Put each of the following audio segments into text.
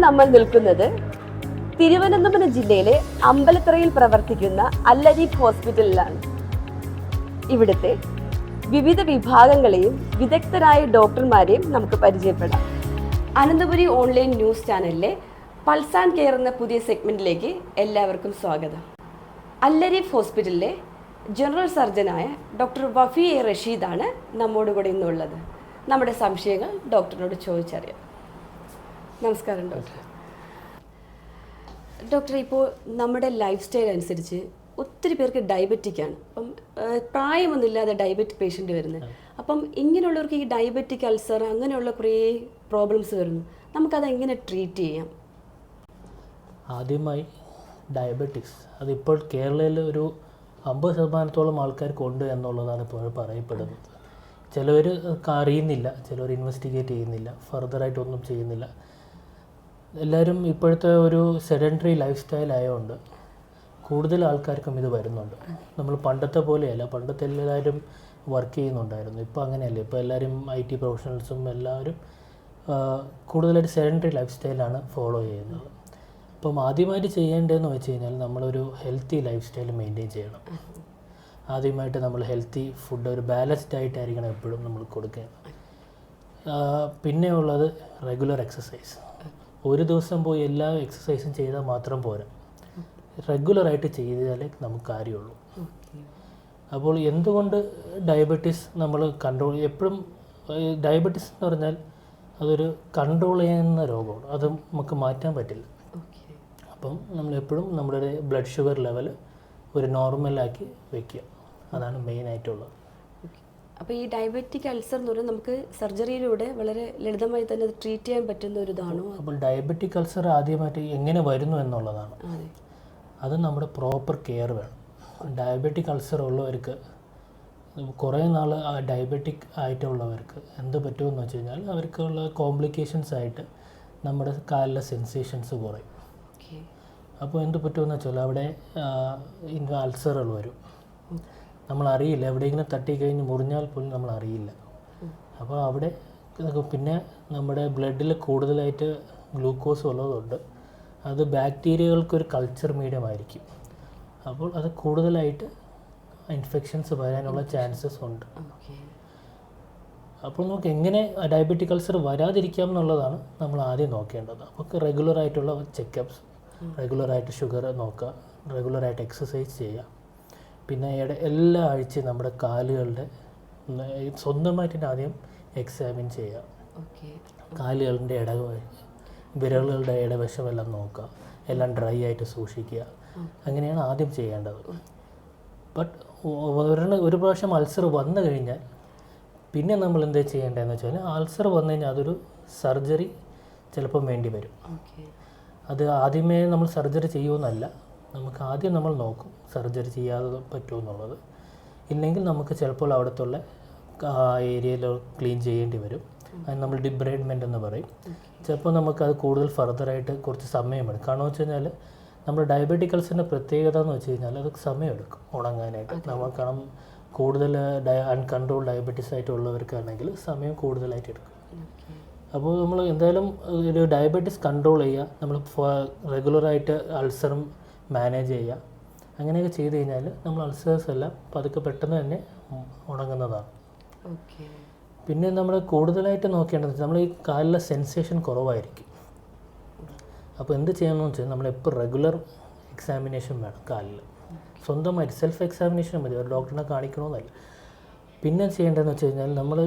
നമ്മൾ നിൽക്കുന്നത് തിരുവനന്തപുരം ജില്ലയിലെ അമ്പലത്തറയിൽ പ്രവർത്തിക്കുന്ന അല്ലരീഫ് ഹോസ്പിറ്റലിലാണ്. ഇവിടുത്തെ വിവിധ വിഭാഗങ്ങളെയും വിദഗ്ധരായ ഡോക്ടർമാരെയും നമുക്ക് പരിചയപ്പെടാം. അനന്തപുരി ഓൺലൈൻ ന്യൂസ് ചാനലിലെ പൾസ് ആൻഡ് കെയർ എന്ന പുതിയ സെഗ്മെന്റിലേക്ക് എല്ലാവർക്കും സ്വാഗതം. അല്ലരീഫ് ഹോസ്പിറ്റലിലെ ജനറൽ സർജനായ ഡോക്ടർ വഫി റഷീദാണ് നമ്മോട് കൂടെ ഇന്നുള്ളത്. നമ്മുടെ സംശയങ്ങൾ ഡോക്ടറിനോട് ചോദിച്ചറിയാം. നമസ്കാരം ഡോക്ടർ. ഡോക്ടർ, ഇപ്പോൾ നമ്മുടെ ലൈഫ് സ്റ്റൈൽ അനുസരിച്ച് ഒത്തിരി പേർക്ക് ഡയബറ്റിക്കാണ്. അപ്പം പ്രായമൊന്നുമില്ലാതെ ഡയബറ്റിക് പേഷ്യൻ്റ് വരുന്നത്. അപ്പം ഇങ്ങനെയുള്ളവർക്ക് ഈ ഡയബറ്റിക് അൾസർ അങ്ങനെയുള്ള കുറേ പ്രോബ്ലംസ് വരുന്നു. നമുക്കത് എങ്ങനെ ട്രീറ്റ് ചെയ്യാം? ആദ്യമായി ഡയബറ്റിക്സ് അതിപ്പോൾ കേരളയിൽ ഒരു 50% ആൾക്കാർക്കുണ്ട് എന്നുള്ളതാണ് ഇപ്പോൾ പറയപ്പെടുന്നത്. ചിലവർ അറിയുന്നില്ല, ചിലവർ ഇൻവെസ്റ്റിഗേറ്റ് ചെയ്യുന്നില്ല, ഫർദറായിട്ടൊന്നും ചെയ്യുന്നില്ല. എല്ലാവരും ഇപ്പോഴത്തെ ഒരു സെഡൻറ്ററി ലൈഫ് സ്റ്റൈൽ ആയതുകൊണ്ട് കൂടുതൽ ആൾക്കാർക്കും ഇത് വരുന്നുണ്ട്. നമ്മൾ പണ്ടത്തെ പോലെയല്ല, പണ്ടത്തെ എല്ലാവരും വർക്ക് ചെയ്യുന്നുണ്ടായിരുന്നു. ഇപ്പോൾ അങ്ങനെയല്ല. ഇപ്പോൾ എല്ലാവരും IT പ്രൊഫഷണൽസും എല്ലാവരും കൂടുതലായിട്ട് സെഡൻറ്ററി ലൈഫ് സ്റ്റൈലാണ് ഫോളോ ചെയ്യുന്നത്. അപ്പം ആദ്യമായിട്ട് ചെയ്യേണ്ടതെന്ന് വെച്ച് കഴിഞ്ഞാൽ നമ്മളൊരു ഹെൽത്തി ലൈഫ് സ്റ്റൈൽ മെയിൻറ്റെയിൻ ചെയ്യണം. ആദ്യമായിട്ട് നമ്മൾ ഹെൽത്തി ഫുഡ്, ഒരു ബാലൻസ്ഡ് ഡയറ്റ് ആയിരിക്കണം എപ്പോഴും നമ്മൾ കൊടുക്കേണ്ടത്. പിന്നെ ഉള്ളത് റെഗുലർ എക്സസൈസ്. ഒരു ദിവസം പോയി എല്ലാ എക്സസൈസും ചെയ്താൽ മാത്രം പോരാ, റെഗുലറായിട്ട് ചെയ്താലേ നമുക്ക് കാര്യമുള്ളൂ. അപ്പോൾ എന്തുകൊണ്ട് ഡയബറ്റീസ് നമ്മൾ കൺട്രോൾ എപ്പോഴും ഡയബറ്റീസ് എന്ന് പറഞ്ഞാൽ അതൊരു കൺട്രോൾ ചെയ്യുന്ന രോഗമാണ്, അത് നമുക്ക് മാറ്റാൻ പറ്റില്ല. അപ്പം നമ്മളെപ്പോഴും നമ്മുടെ ബ്ലഡ് ഷുഗർ ലെവൽ ഒരു നോർമലാക്കി വയ്ക്കുക, അതാണ് മെയിനായിട്ടുള്ളത്. അപ്പോൾ ഈ ഡയബറ്റിക് അൾസർ എന്ന് പറഞ്ഞാൽ നമുക്ക് സർജറിയിലൂടെ വളരെ ലളിതമായി തന്നെ അത് ട്രീറ്റ് ചെയ്യാൻ പറ്റുന്ന ഒരു ഇതാണോ? അപ്പോൾ ഡയബറ്റിക് അൾസർ ആദ്യമായിട്ട് എങ്ങനെ വരുന്നു എന്നുള്ളതാണ്. അത് നമ്മുടെ പ്രോപ്പർ കെയർ വേണം. ഡയബറ്റിക് അൾസർ ഉള്ളവർക്ക് കുറേ നാൾ ഡയബറ്റിക് ആയിട്ടുള്ളവർക്ക് എന്ത് പറ്റുമെന്ന് വെച്ച് കഴിഞ്ഞാൽ അവർക്കുള്ള കോംപ്ലിക്കേഷൻസ് ആയിട്ട് നമ്മുടെ കാലിലെ സെൻസേഷൻസ് കുറയും. അപ്പോൾ എന്ത് പറ്റുമെന്ന് വെച്ചാൽ അവിടെ അൾസറുകൾ വരും. നമ്മളറിയില്ല, എവിടെയെങ്കിലും തട്ടിക്കഴിഞ്ഞ് മുറിഞ്ഞാൽ പോലും നമ്മളറിയില്ല. അപ്പോൾ അവിടെ പിന്നെ നമ്മുടെ ബ്ലഡിൽ കൂടുതലായിട്ട് ഗ്ലൂക്കോസ് ഉള്ളതുകൊണ്ട് അത് ബാക്ടീരിയകൾക്കൊരു കൾച്ചർ മീഡിയം ആയിരിക്കും. അപ്പോൾ അത് കൂടുതലായിട്ട് ഇൻഫെക്ഷൻസ് വരാനുള്ള ചാൻസസ് ഉണ്ട്. അപ്പോൾ നമുക്ക് എങ്ങനെ ഡയബറ്റിക് അൾസർ വരാതിരിക്കാം എന്നുള്ളതാണ് നമ്മൾ ആദ്യം നോക്കേണ്ടത്. അപ്പോൾ റെഗുലറായിട്ടുള്ള ചെക്കപ്സ്, റെഗുലറായിട്ട് ഷുഗർ നോക്കുക, റെഗുലറായിട്ട് എക്സസൈസ് ചെയ്യുക. പിന്നെ എല്ലാ ആഴ്ചയും നമ്മുടെ കാലുകളുടെ സ്വന്തമായിട്ട് ആദ്യം എക്സാമിൻ ചെയ്യുക. കാലുകളുടെ വിരലുകളുടെ ഇടവശമെല്ലാം നോക്കുക, എല്ലാം ഡ്രൈ ആയിട്ട് സൂക്ഷിക്കുക. അങ്ങനെയാണ് ആദ്യം ചെയ്യേണ്ടത്. ബട്ട് ഒരു പ്രാവശ്യം അൾസർ വന്നു കഴിഞ്ഞാൽ പിന്നെ നമ്മൾ എന്താ ചെയ്യേണ്ടതെന്ന് വെച്ചാൽ, അൾസർ വന്നു കഴിഞ്ഞാൽ അതൊരു സർജറി ചിലപ്പം വേണ്ടി വരും. അത് ആദ്യമേ നമ്മൾ സർജറി ചെയ്യുമെന്നല്ല, നമുക്ക് ആദ്യം നമ്മൾ നോക്കും സർജറി ചെയ്യാതെ പറ്റുമെന്നുള്ളത്. ഇല്ലെങ്കിൽ നമുക്ക് ചിലപ്പോൾ അവിടത്തുള്ള ഏരിയയിൽ ക്ലീൻ ചെയ്യേണ്ടി വരും. അത് നമ്മൾ ഡിബ്രൈഡ്മെൻ്റ് എന്ന് പറയും. ചിലപ്പോൾ നമുക്കത് കൂടുതൽ ഫർദറായിട്ട് കുറച്ച് സമയമെടുക്കും. കാരണം വെച്ച് കഴിഞ്ഞാൽ നമ്മുടെ ഡയബറ്റിക് അൾസറിൻ്റെ പ്രത്യേകത എന്ന് വെച്ച് കഴിഞ്ഞാൽ അത് സമയമെടുക്കും ഉണങ്ങാനായിട്ട്. നമുക്കണം കൂടുതൽ അൺകൺട്രോൾ ഡയബറ്റീസ് ആയിട്ടുള്ളവർക്കാണെങ്കിൽ സമയം കൂടുതലായിട്ട് എടുക്കും. അപ്പോൾ നമ്മൾ എന്തായാലും ഒരു ഡയബറ്റീസ് കൺട്രോൾ ചെയ്യുക, നമ്മൾ റെഗുലറായിട്ട് അൾസറും മാനേജ് ചെയ്യുക. അങ്ങനെയൊക്കെ ചെയ്ത് കഴിഞ്ഞാൽ നമ്മൾ അൾസേഴ്സ് എല്ലാം പതുക്കെ പെട്ടെന്ന് തന്നെ ഉണങ്ങുന്നതാണ്. പിന്നെ നമ്മൾ കൂടുതലായിട്ട് നോക്കേണ്ടത് നമ്മൾ ഈ കാലിലെ സെൻസേഷൻ കുറവായിരിക്കും. അപ്പോൾ എന്ത് ചെയ്യണമെന്ന് വെച്ചാൽ നമ്മളെപ്പോൾ റെഗുലർ എക്സാമിനേഷൻ വേണം കാലിൽ. സ്വന്തമായിട്ട് സെൽഫ് എക്സാമിനേഷൻ മതി, ഒരു ഡോക്ടറിനെ കാണിക്കണമെന്നല്ല. പിന്നെ ചെയ്യേണ്ടതെന്ന് വെച്ച് കഴിഞ്ഞാൽ നമ്മൾ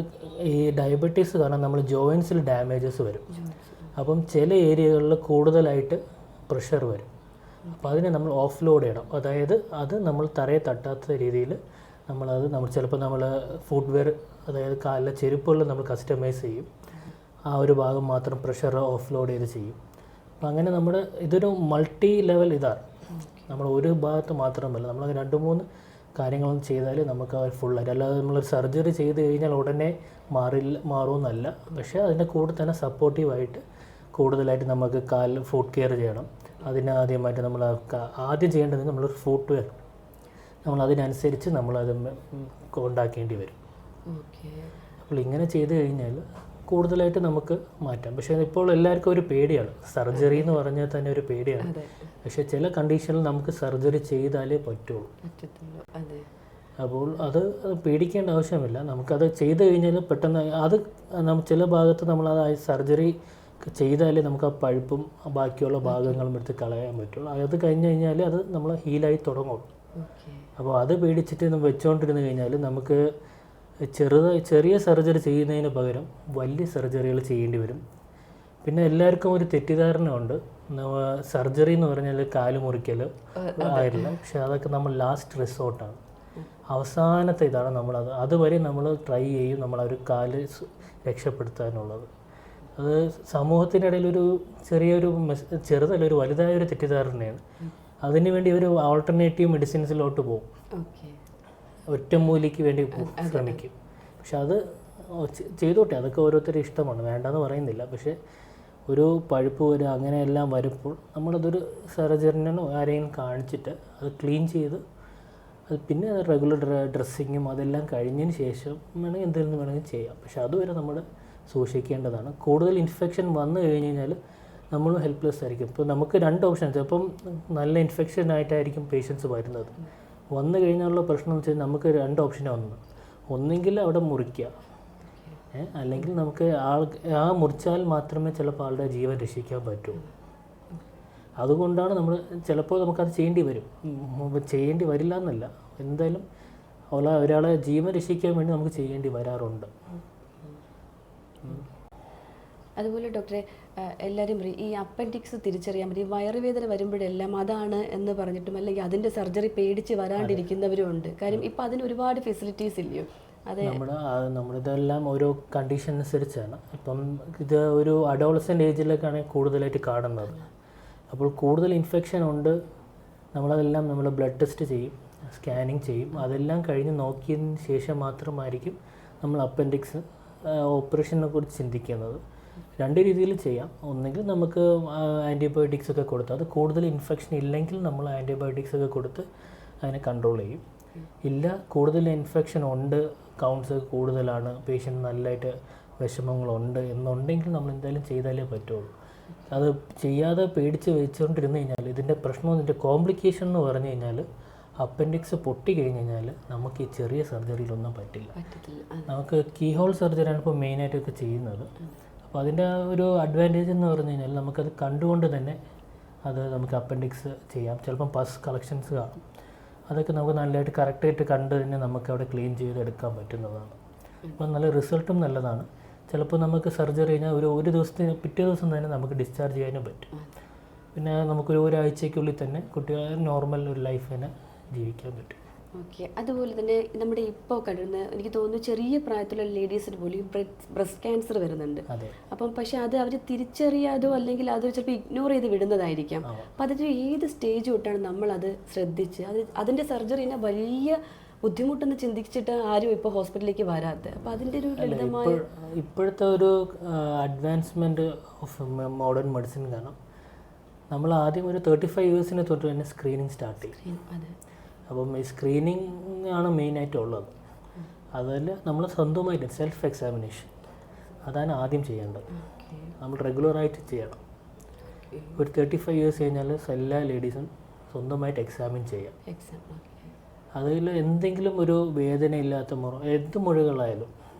ഈ ഡയബറ്റീസ് കാരണം നമ്മൾ ജോയിൻസിൽ ഡാമേജസ് വരും. അപ്പം ചില ഏരിയകളിൽ കൂടുതലായിട്ട് പ്രഷർ വരും. അപ്പോൾ അതിനെ നമ്മൾ ഓഫ് ലോഡ് ചെയ്യണം. അതായത് അത് നമ്മൾ തറയെ തട്ടാത്ത രീതിയിൽ നമ്മൾ ചിലപ്പോൾ നമ്മൾ ഫുട്വെയർ, അതായത് കാലിലെ ചെരുപ്പുകൾ നമ്മൾ കസ്റ്റമൈസ് ചെയ്യും. ആ ഒരു ഭാഗം മാത്രം പ്രഷർ ഓഫ് ലോഡ് ചെയ്ത് ചെയ്യും. അപ്പോൾ അങ്ങനെ നമ്മുടെ ഇതൊരു മൾട്ടി ലെവൽ ഇതാണ്. നമ്മൾ ഒരു ഭാഗത്ത് മാത്രമല്ല, നമ്മൾ 2-3 കാര്യങ്ങളും ചെയ്താൽ നമുക്ക് ഫുള്ളായിട്ട്, അല്ലാതെ നമ്മൾ സർജറി ചെയ്ത് കഴിഞ്ഞാൽ ഉടനെ മാറുമെന്നല്ല. പക്ഷേ അതിൻ്റെ കൂടെ തന്നെ സപ്പോർട്ടീവായിട്ട് കൂടുതലായിട്ട് നമുക്ക് ഫുഡ് കെയർ ചെയ്യണം. ആദ്യമായിട്ട് നമ്മൾ ആദ്യം ചെയ്യേണ്ടത് നമ്മളൊരു ഫുഡ് വെയർ, നമ്മളതിനനുസരിച്ച് നമ്മളത് ഉണ്ടാക്കേണ്ടി വരും. അപ്പോൾ ഇങ്ങനെ ചെയ്ത് കഴിഞ്ഞാൽ കൂടുതലായിട്ട് നമുക്ക് മാറ്റാം. പക്ഷേ ഇപ്പോൾ എല്ലാവർക്കും ഒരു പേടിയാണ്, സർജറി എന്ന് പറഞ്ഞാൽ തന്നെ ഒരു പേടിയാണ്. പക്ഷേ ചില കണ്ടീഷനിൽ നമുക്ക് സർജറി ചെയ്താലേ പറ്റുള്ളൂ. അപ്പോൾ അത് പേടിക്കേണ്ട ആവശ്യമില്ല. നമുക്കത് ചെയ്ത് കഴിഞ്ഞാൽ പെട്ടെന്ന് അത് ചില ഭാഗത്ത് നമ്മളത് സർജറി ചെയ്താലേ നമുക്ക് ആ പഴുപ്പും ബാക്കിയുള്ള ഭാഗങ്ങളും എടുത്ത് കളയാൻ പറ്റുള്ളൂ. അത് കഴിഞ്ഞ് കഴിഞ്ഞാൽ അത് നമ്മൾ ഹീലായി തുടങ്ങുള്ളൂ. അപ്പോൾ അത് പേടിച്ചിട്ട് വെച്ചുകൊണ്ടിരുന്ന് കഴിഞ്ഞാൽ നമുക്ക് ചെറിയ സർജറി ചെയ്യുന്നതിന് പകരം വലിയ സർജറികൾ ചെയ്യേണ്ടി വരും. പിന്നെ എല്ലാവർക്കും ഒരു തെറ്റിദ്ധാരണ ഉണ്ട്, സർജറി എന്ന് പറഞ്ഞാൽ കാല് മുറിക്കൽ ആയില്ല. പക്ഷെ അതൊക്കെ നമ്മൾ ലാസ്റ്റ് റിസോർട്ടാണ്, അവസാനത്തെ ഇതാണ്. നമ്മളത് അതുവരെ നമ്മൾ ട്രൈ ചെയ്യും നമ്മൾ ആ ഒരു കാല് രക്ഷപ്പെടുത്താനുള്ളത്. അത് സമൂഹത്തിനിടയിൽ ഒരു ചെറുതല്ല ഒരു വലുതായൊരു തെറ്റിദ്ധാരണയാണ്. അതിനുവേണ്ടി ഒരു ആൾട്ടർനേറ്റീവ് മെഡിസിൻസിലോട്ട് പോകും, ഒറ്റമൂലിക്ക് വേണ്ടി ശ്രമിക്കും. പക്ഷെ അത് ചെയ്തോട്ടെ, അതൊക്കെ ഓരോരുത്തരുടെ ഇഷ്ടമാണ്, വേണ്ടെന്ന് പറയുന്നില്ല. പക്ഷേ ഒരു പഴുപ്പ് വരിക അങ്ങനെയെല്ലാം വരുമ്പോൾ നമ്മളതൊരു സർജറിനോ ആരെയും കാണിച്ചിട്ട് അത് ക്ലീൻ ചെയ്ത് അത് പിന്നെ റെഗുലർ ഡ്രസ്സിങ്ങും അതെല്ലാം കഴിഞ്ഞതിന് ശേഷം വേണമെങ്കിൽ എന്തെങ്കിലും വേണമെങ്കിൽ ചെയ്യാം. പക്ഷെ അതുവരെ നമ്മൾ സൂക്ഷിക്കേണ്ടതാണ്. കൂടുതൽ ഇൻഫെക്ഷൻ വന്നു കഴിഞ്ഞ് കഴിഞ്ഞാൽ നമ്മൾ ഹെൽപ്ലെസ് ആയിരിക്കും. ഇപ്പോൾ നമുക്ക് 2 ഓപ്ഷൻ, ചിലപ്പം നല്ല ഇൻഫെക്ഷൻ ആയിട്ടായിരിക്കും പേഷ്യൻസ് വരുന്നത്. വന്നു കഴിഞ്ഞാലുള്ള പ്രശ്നം എന്ന് വെച്ചാൽ നമുക്ക് 2 ഓപ്ഷനാണ് വന്നത്. ഒന്നെങ്കിൽ അവിടെ മുറിക്കുക, അല്ലെങ്കിൽ നമുക്ക് മുറിച്ചാൽ മാത്രമേ ചിലപ്പോൾ ആളുടെ ജീവൻ രക്ഷിക്കാൻ പറ്റൂ. അതുകൊണ്ടാണ് നമ്മൾ ചിലപ്പോൾ നമുക്കത് ചെയ്യേണ്ടി വരില്ല എന്നല്ല, എന്തായാലും ഒരാളെ ജീവൻ രക്ഷിക്കാൻ വേണ്ടി നമുക്ക് ചെയ്യേണ്ടി വരാറുണ്ട്. അതുപോലെ ഡോക്ടറെ, എല്ലാവരും ഈ അപ്പൻഡിക്സ് തിരിച്ചറിയാൻ പറ്റും, വയറുവേദന വരുമ്പോഴെല്ലാം അതാണ് എന്ന് പറഞ്ഞിട്ടും അല്ലെങ്കിൽ അതിൻ്റെ സർജറി പേടിച്ച് വരാണ്ടിരിക്കുന്നവരും ഉണ്ട്. കാര്യം ഇപ്പം അതിന് ഒരുപാട് ഫെസിലിറ്റീസ് ഇല്ലയോ? അതെ, നമ്മളിതെല്ലാം ഓരോ കണ്ടീഷൻ അനുസരിച്ചാണ്. ഇപ്പം ഇത് ഒരു അഡോളസെൻ്റ് ഏജിലേക്കാണ് കൂടുതലായിട്ട് കാണുന്നത്. അപ്പോൾ കൂടുതൽ ഇൻഫെക്ഷൻ ഉണ്ട്, നമ്മളതെല്ലാം നമ്മൾ ബ്ലഡ് ടെസ്റ്റ് ചെയ്യും, സ്കാനിങ് ചെയ്യും. അതെല്ലാം കഴിഞ്ഞ് നോക്കിയതിന് ശേഷം മാത്രമായിരിക്കും നമ്മൾ അപ്പൻഡിക്സ് ഓപ്പറേഷനെ കുറിച്ച് ചിന്തിക്കുന്നത്. 2 രീതിയിൽ ചെയ്യാം. ഒന്നെങ്കിൽ നമുക്ക് ആൻറ്റിബയോട്ടിക്സ് ഒക്കെ കൊടുത്ത്, അത് കൂടുതൽ ഇൻഫെക്ഷൻ ഇല്ലെങ്കിൽ നമ്മൾ ആൻറ്റിബയോട്ടിക്സ് ഒക്കെ കൊടുത്ത് അതിനെ കൺട്രോൾ ചെയ്യും. ഇല്ല, കൂടുതൽ ഇൻഫെക്ഷൻ ഉണ്ട്, കൗണ്ട്സ് കൂടുതലാണ്, പേഷ്യൻ്റ് നല്ലതായിട്ട് വിഷമങ്ങളുണ്ട് എന്നുണ്ടെങ്കിൽ നമ്മൾ എന്തായാലും ചെയ്താലേ പറ്റുള്ളൂ. അത് ചെയ്യാതെ പേടിച്ച് വെച്ചുകൊണ്ടിരുന്ന് കഴിഞ്ഞാൽ ഇതിൻ്റെ പ്രശ്നം, ഇതിൻ്റെ കോംപ്ലിക്കേഷൻ എന്ന് പറഞ്ഞു കഴിഞ്ഞാൽ അപ്പൻഡിക്സ് പൊട്ടി കഴിഞ്ഞ് കഴിഞ്ഞാൽ നമുക്ക് ഈ ചെറിയ സർജറിയിലൊന്നും പറ്റില്ല. നമുക്ക് കീഹോൾ സർജറിയാണ് ഇപ്പോൾ മെയിനായിട്ടൊക്കെ ചെയ്യുന്നത്. അപ്പോൾ അതിൻ്റെ ഒരു അഡ്വാൻറ്റേജ് എന്ന് പറഞ്ഞു കഴിഞ്ഞാൽ നമുക്കത് കണ്ടുകൊണ്ട് തന്നെ അത് നമുക്ക് അപ്പൻഡിക്സ് ചെയ്യാം. ചിലപ്പം പസ് കളക്ഷൻസ് കാണും, അതൊക്കെ നമുക്ക് നല്ലതായിട്ട് കറക്റ്റായിട്ട് കണ്ട് തന്നെ നമുക്ക് അവിടെ ക്ലീൻ ചെയ്തെടുക്കാൻ പറ്റുന്നതാണ്. അപ്പോൾ നല്ല റിസൾട്ടും നല്ലതാണ്. ചിലപ്പോൾ നമുക്ക് സർജറി കഴിഞ്ഞാൽ ഒരു ദിവസത്തിന് പിറ്റേ ദിവസം തന്നെ നമുക്ക് ഡിസ്ചാർജ് ചെയ്യാനും പറ്റും. പിന്നെ നമുക്കൊരു ഒരാഴ്ചയ്ക്കുള്ളിൽ തന്നെ കുട്ടികൾ നോർമൽ ഒരു ലൈഫ് തന്നെ ജീവിക്കാൻ പറ്റും. ഓക്കെ. അതുപോലെ തന്നെ നമ്മുടെ ഇപ്പോൾ കണ്ടിരുന്ന, എനിക്ക് തോന്നുന്നു ചെറിയ പ്രായത്തിലുള്ള ലേഡീസിന് പോലും ബ്രസ്റ്റ് ക്യാൻസർ വരുന്നുണ്ട്. അപ്പം പക്ഷെ അത് അവർ തിരിച്ചറിയാതോ അല്ലെങ്കിൽ അത് ചിലപ്പോൾ ഇഗ്നോർ ചെയ്ത് വിടുന്നതായിരിക്കാം. അപ്പം അതിൻ്റെ ഏത് സ്റ്റേജ് തൊട്ടാണ് നമ്മളത് ശ്രദ്ധിച്ച് അതിൻ്റെ സർജറിനെ വലിയ ബുദ്ധിമുട്ടെന്ന് ചിന്തിച്ചിട്ട് ആരും ഇപ്പോൾ ഹോസ്പിറ്റലിലേക്ക് വരാത്തത്? അപ്പോൾ അതിൻ്റെ ഒരു ലളിതമായ ഇപ്പോഴത്തെ ഒരു അഡ്വാൻസ്മെൻറ്റ് ഓഫ് മോഡേൺ മെഡിസിൻ കാരണം നമ്മൾ ആദ്യം ഒരു 35 ഇയേഴ്സിന് തൊട്ട് തന്നെ സ്ക്രീനിങ് സ്റ്റാർട്ട് ചെയ്യും. അപ്പം ഈ സ്ക്രീനിങ് ആണ് മെയിനായിട്ടുള്ളത്. അതിൽ നമ്മൾ സ്വന്തമായിട്ട് സെൽഫ് എക്സാമിനേഷൻ അതാണ് ആദ്യം ചെയ്യേണ്ടത്. നമ്മൾ റെഗുലറായിട്ട് ചെയ്യണം. ഒരു 35 ഇയേഴ്സ് കഴിഞ്ഞാൽ എല്ലാ ലേഡീസും സ്വന്തമായിട്ട് എക്സാമിൻ ചെയ്യാം. അതിൽ എന്തെങ്കിലും ഒരു വേദനയില്ലാത്ത എന്ത് മുഴകളായാലും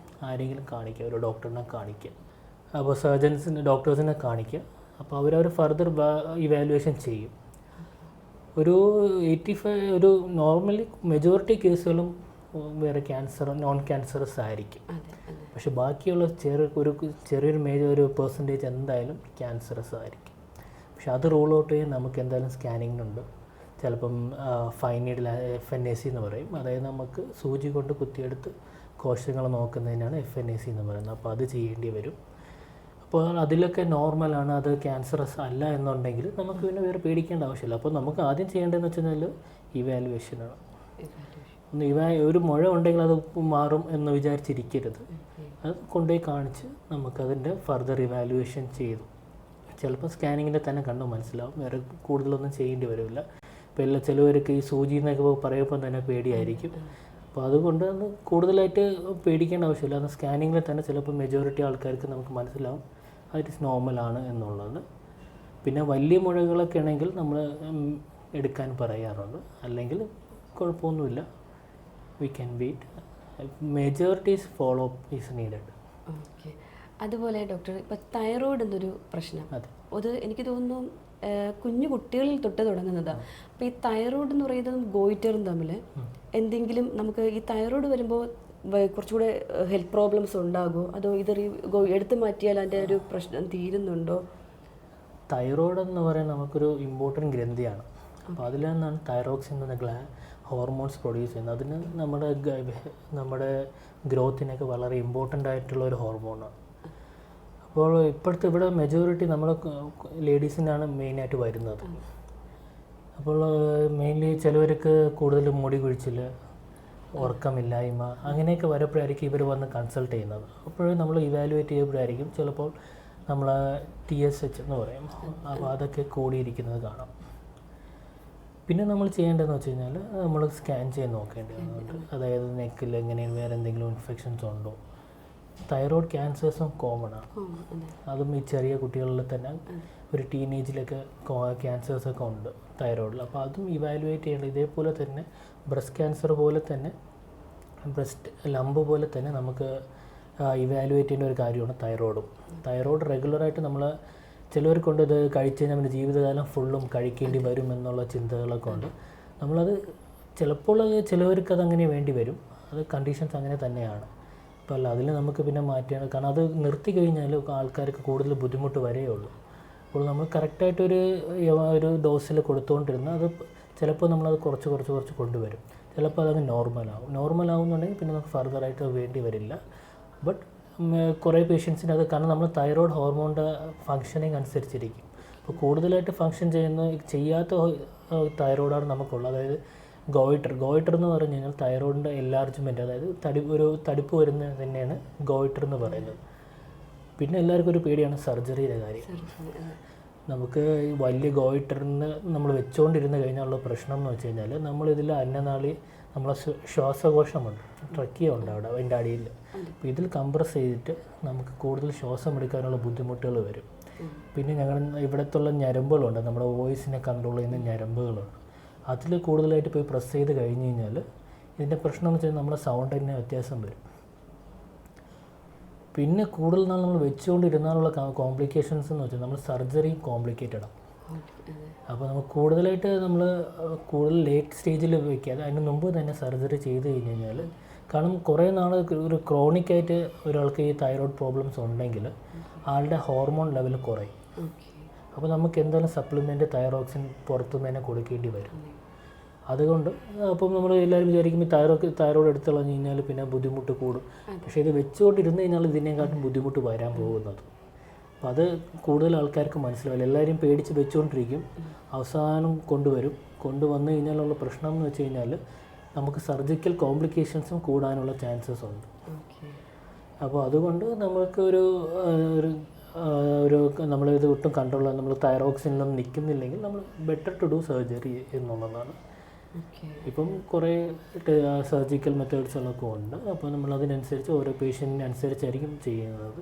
ആരെങ്കിലും കാണിക്കുക, ഒരു ഡോക്ടറിനെ കാണിക്കുക. അപ്പോൾ ഡോക്ടേഴ്സിനെ കാണിക്കുക. അപ്പോൾ അവരവർ ഫർദർ ഇവാലുവേഷൻ ചെയ്യും. ഒരു 85 ഒരു നോർമലി മെജോറിറ്റി കേസുകളും വേറെ നോൺ ക്യാൻസറസ് ആയിരിക്കും. പക്ഷെ ബാക്കിയുള്ള ചെറിയൊരു പെർസെൻറ്റേജ് എന്തായാലും ക്യാൻസറസ് ആയിരിക്കും. പക്ഷെ അത് റൂൾ ഔട്ട് ചെയ്യാൻ നമുക്ക് എന്തായാലും സ്കാനിങ്ങിനുണ്ട്. ചിലപ്പം ഫൈൻ നീഡിൽ FNAC എന്ന് പറയും. അതായത് നമുക്ക് സൂചി കൊണ്ട് കുത്തിയെടുത്ത് കോശങ്ങൾ നോക്കുന്നതിനാണ് FNAC എന്ന് പറയുന്നത്. അപ്പോൾ അത് ചെയ്യേണ്ടി വരും. അപ്പോൾ അതിലൊക്കെ നോർമലാണ്, അത് ക്യാൻസറസ് അല്ല എന്നുണ്ടെങ്കിൽ നമുക്ക് പിന്നെ വേറെ പേടിക്കേണ്ട ആവശ്യമില്ല. അപ്പോൾ നമുക്ക് ആദ്യം ചെയ്യേണ്ടതെന്ന് വെച്ച് കഴിഞ്ഞാൽ ഇവാലുവേഷനാണ്. ഒരു മുഴ ഉണ്ടെങ്കിൽ അത് മാറും എന്ന് വിചാരിച്ചിരിക്കരുത്. അത് കൊണ്ടുപോയി കാണിച്ച് നമുക്കതിൻ്റെ ഫർദർ ഇവാലുവേഷൻ ചെയ്തു ചിലപ്പോൾ സ്കാനിങ്ങിൻ്റെ തന്നെ കണ്ടു മനസ്സിലാവും. വേറെ കൂടുതലൊന്നും ചെയ്യേണ്ടി വരില്ല. ഇപ്പോൾ ചിലവർക്ക് ഈ സൂചി എന്നൊക്കെ പറയുമ്പോൾ തന്നെ പേടിയായിരിക്കും. അപ്പോൾ അതുകൊണ്ട് കൂടുതലായിട്ട് പേടിക്കേണ്ട ആവശ്യമില്ല. അത് സ്കാനിങ്ങിൽ തന്നെ ചിലപ്പോൾ മെജോറിറ്റി ആൾക്കാർക്ക് നമുക്ക് മനസ്സിലാവും അത് നോർമലാണ് എന്നുള്ളത്. പിന്നെ വലിയ മുഴകളൊക്കെ ആണെങ്കിൽ നമ്മൾ എടുക്കാൻ പറയാറുണ്ട്, അല്ലെങ്കിൽ കുഴപ്പമൊന്നുമില്ല, we can wait. Majorities follow up is needed. Okay. അതുപോലെ ഡോക്ടർ, ഇപ്പോൾ തൈറോയ്ഡ് എന്നൊരു പ്രശ്നം, അത് എനിക്ക് തോന്നുന്നു കുഞ്ഞു കുട്ടികളിൽ തൊട്ട് തുടങ്ങുന്നതാണ്. അപ്പോൾ ഈ തൈറോയ്ഡ് എന്ന് പറയുന്നതും ഗോയിറ്ററും തമ്മിൽ എന്തെങ്കിലും നമുക്ക് ഈ തൈറോയ്ഡ് വരുമ്പോൾ കുറച്ചുകൂടെ ഹെൽത്ത് പ്രോബ്ലംസ് ഉണ്ടാകുമോ, അതോ ഇത് എടുത്തു മാറ്റിയാൽ അതിൻ്റെ ഒരു പ്രശ്നം തീരുന്നുണ്ടോ? തൈറോയ്ഡ് എന്ന് പറയുന്നത് നമുക്കൊരു ഇമ്പോർട്ടൻറ്റ് ഗ്രന്ഥിയാണ്. അപ്പോൾ അതിൽ നിന്നാണ് തൈറോക്സിൻ എന്ന ഹോർമോൺസ് പ്രൊഡ്യൂസ് ചെയ്യുന്നത്. അതിന് നമ്മുടെ ഗ്രോത്തിനൊക്കെ വളരെ ഇമ്പോർട്ടൻ്റ് ആയിട്ടുള്ള ഒരു ഹോർമോണാണ്. അപ്പോൾ ഇപ്പോഴത്തെ ഇവിടെ മെജോറിറ്റി നമ്മൾ ലേഡീസിനാണ് മെയിനായിട്ട് വരുന്നത്. അപ്പോൾ മെയിൻലി ചിലവർക്ക് കൂടുതൽ മുടി കൊഴിച്ചിൽ, ഉറക്കമില്ലായ്മ, അങ്ങനെയൊക്കെ വരുമ്പോഴായിരിക്കും ഇവർ വന്ന് കൺസൾട്ട് ചെയ്യുന്നത്. അപ്പോൾ നമ്മൾ ഇവാലുവേറ്റ് ചെയ്യുമ്പോഴായിരിക്കും ചിലപ്പോൾ നമ്മൾ TSH എന്ന് പറയും, അപ്പോൾ അതൊക്കെ കൂടിയിരിക്കുന്നത് കാണാം. പിന്നെ നമ്മൾ ചെയ്യേണ്ടതെന്ന് വെച്ച് കഴിഞ്ഞാൽ നമ്മൾ സ്കാൻ ചെയ്ത് നോക്കേണ്ടതുണ്ട്. അതായത് നെക്കിൽ എങ്ങനെയാണ് വേറെ എന്തെങ്കിലും ഇൻഫെക്ഷൻസ് ഉണ്ടോ. തൈറോയ്ഡ് ക്യാൻസേഴ്സും കോമൺ ആണ്. അതും ഈ ചെറിയ കുട്ടികളിൽ തന്നെ ഒരു ടീനേജിലൊക്കെ ക്യാൻസേഴ്സൊക്കെ ഉണ്ട് തൈറോയ്ഡിൽ. അപ്പോൾ അതും ഇവാലുവേറ്റ് ചെയ്യേണ്ടത്. ഇതേപോലെ തന്നെ ബ്രസ്റ്റ് ക്യാൻസർ പോലെ തന്നെ, ബ്രസ്റ്റ് ലംബ് പോലെ തന്നെ നമുക്ക് ഇവാലുവേറ്റ് ചെയ്യേണ്ട ഒരു കാര്യമാണ് തൈറോയ്ഡും. തൈറോയ്ഡ് റെഗുലറായിട്ട് നമ്മൾ ചിലവർക്കൊണ്ട് ഇത് കഴിച്ച് കഴിഞ്ഞാൽ നമ്മുടെ ജീവിതകാലം ഫുള്ളും കഴിക്കേണ്ടി വരും എന്നുള്ള ചിന്തകളൊക്കെ ഉണ്ട്. നമ്മളത് ചിലപ്പോൾ ചിലവർക്ക് അതങ്ങനെ വേണ്ടി വരും, അത് കണ്ടീഷൻസ് അങ്ങനെ തന്നെയാണ്. അപ്പോൾ അല്ല, അതിൽ നമുക്ക് പിന്നെ മാറ്റിയാണ്, കാരണം അത് നിർത്തി കഴിഞ്ഞാൽ ആൾക്കാർക്ക് കൂടുതൽ ബുദ്ധിമുട്ട് വരെയുള്ളൂ. അപ്പോൾ നമ്മൾ കറക്റ്റായിട്ടൊരു ഡോസിൽ കൊടുത്തുകൊണ്ടിരുന്ന അത് ചിലപ്പോൾ നമ്മളത് കുറച്ച് കൊണ്ടുവരും. ചിലപ്പോൾ അതങ്ങ് നോർമലാവുന്നുണ്ടെങ്കിൽ പിന്നെ നമുക്ക് ഫർദറായിട്ട് വേണ്ടി വരില്ല. ബട്ട് കുറേ പേഷ്യൻസിന് അത്, കാരണം നമ്മൾ തൈറോയ്ഡ് ഹോർമോണിൻ്റെ ഫങ്ഷനിങ് അനുസരിച്ചിരിക്കും. അപ്പോൾ കൂടുതലായിട്ട് ഫങ്ഷൻ ചെയ്യാത്ത തൈറോയ്ഡാണ് നമുക്കുള്ളത്. അതായത് ഗോയിറ്റർ എന്ന് പറഞ്ഞു കഴിഞ്ഞാൽ തൈറോയിഡിൻ്റെ എൻലാർജ്മെൻറ്റ്, അതായത് തടിപ്പ് വരുന്നത് തന്നെയാണ് ഗോയിറ്റർ എന്ന് പറയുന്നത്. പിന്നെ എല്ലാവർക്കും ഒരു പേടിയാണ് സർജറിയുടെ കാര്യം. നമുക്ക് ഈ വലിയ ഗോയിറ്ററിന് നമ്മൾ വെച്ചുകൊണ്ടിരുന്ന് കഴിഞ്ഞാലുള്ള പ്രശ്നം എന്ന് വെച്ച് കഴിഞ്ഞാൽ നമ്മളിതിൽ അന്നനാളി, നമ്മളെ ശ്വാസകോശമുണ്ട്, ട്രക്കിയ ഉണ്ട് അവിടെ അതിൻ്റെ അടിയിൽ. അപ്പോൾ ഇതിൽ കംപ്രസ് ചെയ്തിട്ട് നമുക്ക് കൂടുതൽ ശ്വാസം എടുക്കാനുള്ള ബുദ്ധിമുട്ടുകൾ വരും. പിന്നെ ഞങ്ങൾ ഇവിടത്തുള്ള ഞരമ്പുകളുണ്ട്, നമ്മുടെ വോയിസിനെ കൺട്രോൾ ചെയ്യുന്ന ഞരമ്പുകളുണ്ട്. അതിൽ കൂടുതലായിട്ട് പോയി പ്രസ് ചെയ്ത് കഴിഞ്ഞ് കഴിഞ്ഞാൽ ഇതിൻ്റെ പ്രശ്നം എന്ന് വെച്ചാൽ നമ്മുടെ സൗണ്ട് തന്നെ വ്യത്യാസം വരും. പിന്നെ കൂടുതൽ നാൾ നമ്മൾ വെച്ചുകൊണ്ടിരുന്നാലുള്ള കോംപ്ലിക്കേഷൻസ് എന്ന് വെച്ചാൽ നമ്മൾ സർജറി കോംപ്ലിക്കേറ്റഡാണ്. അപ്പോൾ നമുക്ക് കൂടുതൽ ലേറ്റ് സ്റ്റേജിൽ വയ്ക്കാതെ അതിന് മുമ്പ് തന്നെ സർജറി ചെയ്ത് കഴിഞ്ഞ് കഴിഞ്ഞാൽ, കാരണം കുറേ നാൾ ഒരു ക്രോണിക്കായിട്ട് ഒരാൾക്ക് ഈ തൈറോയ്ഡ് പ്രോബ്ലംസ് ഉണ്ടെങ്കിൽ ആളുടെ ഹോർമോൺ ലെവൽ കുറയും. അപ്പോൾ നമുക്ക് എന്തായാലും സപ്ലിമെൻറ്റ് തൈറോക്സിൻ പുറത്തുനിന്ന് തന്നെ കൊടുക്കേണ്ടി വരും. അതുകൊണ്ട് അപ്പം നമ്മൾ എല്ലാവരും വിചാരിക്കും ഈ തൈറോയ്ഡ് എടുത്ത് കളഞ്ഞ് കഴിഞ്ഞാൽ പിന്നെ ബുദ്ധിമുട്ട് കൂടും. പക്ഷേ ഇത് വെച്ചുകൊണ്ടിരുന്ന് കഴിഞ്ഞാൽ ഇതിനേക്കാട്ടും ബുദ്ധിമുട്ട് വരാൻ പോകുന്നത്. അപ്പോൾ അത് കൂടുതൽ ആൾക്കാർക്ക് മനസ്സിലാവില്ല. എല്ലാവരും പേടിച്ച് വെച്ചുകൊണ്ടിരിക്കും, അവസാനം കൊണ്ടുവന്നു കഴിഞ്ഞാലുള്ള പ്രശ്നം എന്ന് വെച്ച് കഴിഞ്ഞാൽ നമുക്ക് സർജിക്കൽ കോംപ്ലിക്കേഷൻസും കൂടാനുള്ള ചാൻസസ് ഉണ്ട്. അപ്പോൾ അതുകൊണ്ട് നമുക്ക് നമ്മളിത് ഒട്ടും കൺട്രോൾ, നമ്മൾ തൈറോക്സിനൊന്നും നിൽക്കുന്നില്ലെങ്കിൽ നമ്മൾ ബെറ്റർ ടു ഡു സർജറി എന്നുള്ളതാണ്. ഇപ്പം കുറേ സർജിക്കൽ മെത്തേഡ്സുകളൊക്കെ ഉണ്ട്. അപ്പോൾ നമ്മൾ അതിനനുസരിച്ച് ഓരോ പേഷ്യൻറ്റിനനുസരിച്ചായിരിക്കും ചെയ്യുന്നത്.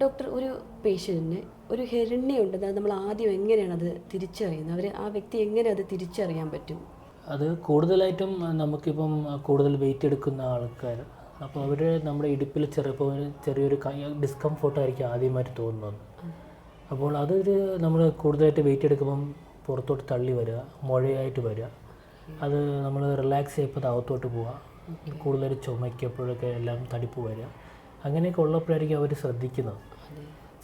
ഡോക്ടർ, ഒരു പേഷ്യൻറ്റിന് ഒരു ഹെർണിയ ഉണ്ടെന്ന് നമ്മൾ ആദ്യം എങ്ങനെയാണ് അത് തിരിച്ചറിയുന്നത്? ആ വ്യക്തി എങ്ങനെ അത് തിരിച്ചറിയാൻ പറ്റും? അത് കൂടുതലായിട്ടും നമുക്കിപ്പം കൂടുതൽ വെയിറ്റ് എടുക്കുന്ന ആൾക്കാർ, അപ്പോൾ അവർ നമ്മുടെ ഇടുപ്പിൽ ചെറിയൊരു ഡിസ്കംഫോർട്ടായിരിക്കും ആദ്യമായിട്ട് തോന്നുന്നത്. അപ്പോൾ നമ്മൾ കൂടുതലായിട്ട് വെയിറ്റ് എടുക്കുമ്പം പുറത്തോട്ട് തള്ളി വരിക, മുഴയായിട്ട് വരിക, അത് നമ്മൾ റിലാക്സ് ചെയ്യപ്പോൾ അകത്തോട്ട് പോവുക, കൂടുതൽ ചുമയ്ക്കപ്പോഴൊക്കെ എല്ലാം തടിപ്പ് വരിക, അങ്ങനെയൊക്കെ ഉള്ളപ്പോഴായിരിക്കും അവർ ശ്രദ്ധിക്കുന്നത്.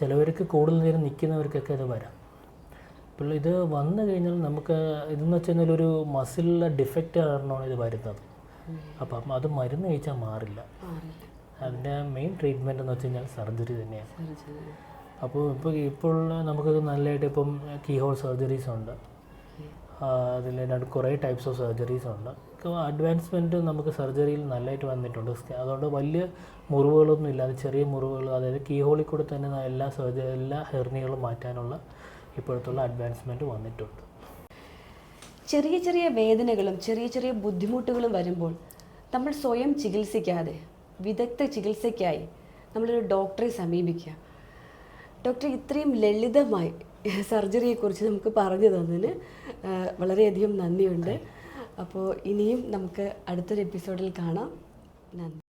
ചിലവർക്ക് കൂടുതൽ നേരം നിൽക്കുന്നവർക്കൊക്കെ അത് വരാം. അപ്പോൾ ഇത് വന്നു കഴിഞ്ഞാൽ നമുക്ക് ഇതെന്ന് വെച്ച് കഴിഞ്ഞാൽ ഒരു മസിലിലെ ഡിഫക്റ്റ് കാരണമാണ് ഇത് വരുന്നത്. അപ്പം അത് മരുന്ന് കഴിച്ചാൽ മാറില്ല. അതിൻ്റെ മെയിൻ ട്രീറ്റ്മെൻറ്റ് എന്ന് വെച്ച് കഴിഞ്ഞാൽ സർജറി തന്നെയാണ്. അപ്പോൾ ഇപ്പോൾ നമുക്കത് നല്ലതായിട്ട് ഇപ്പം കീഹോൾ സർജറീസ് ഉണ്ട്, അതിൽ കുറേ ടൈപ്സ് ഓഫ് സർജറീസ് ഉണ്ട്. അഡ്വാൻസ്മെൻറ്റ് നമുക്ക് സർജറിയിൽ നല്ലതായിട്ട് വന്നിട്ടുണ്ട്. അതുകൊണ്ട് വലിയ മുറിവുകളൊന്നും ഇല്ലാതെ ചെറിയ മുറിവുകൾ, അതായത് കീഹോളിൽ കൂടെ തന്നെ എല്ലാ ഹെർണികളും മാറ്റാനുള്ള ഇപ്പോഴത്തുള്ള അഡ്വാൻസ്മെൻറ്റ് വന്നിട്ടുണ്ട്. ചെറിയ ചെറിയ വേദനകളും ചെറിയ ചെറിയ ബുദ്ധിമുട്ടുകളും വരുമ്പോൾ നമ്മൾ സ്വയം ചികിത്സിക്കാതെ വിദഗ്ധ ചികിത്സയ്ക്കായി നമ്മളൊരു ഡോക്ടറെ സമീപിക്കുക. ഡോക്ടർ ഇത്രയും ലളിതമായി സർജറിയെക്കുറിച്ച് നമുക്ക് പറഞ്ഞു തന്നതിന് വളരെയധികം നന്ദിയുണ്ട്. അപ്പോൾ ഇനിയും നമുക്ക് അടുത്തൊരു എപ്പിസോഡിൽ കാണാം. നന്ദി.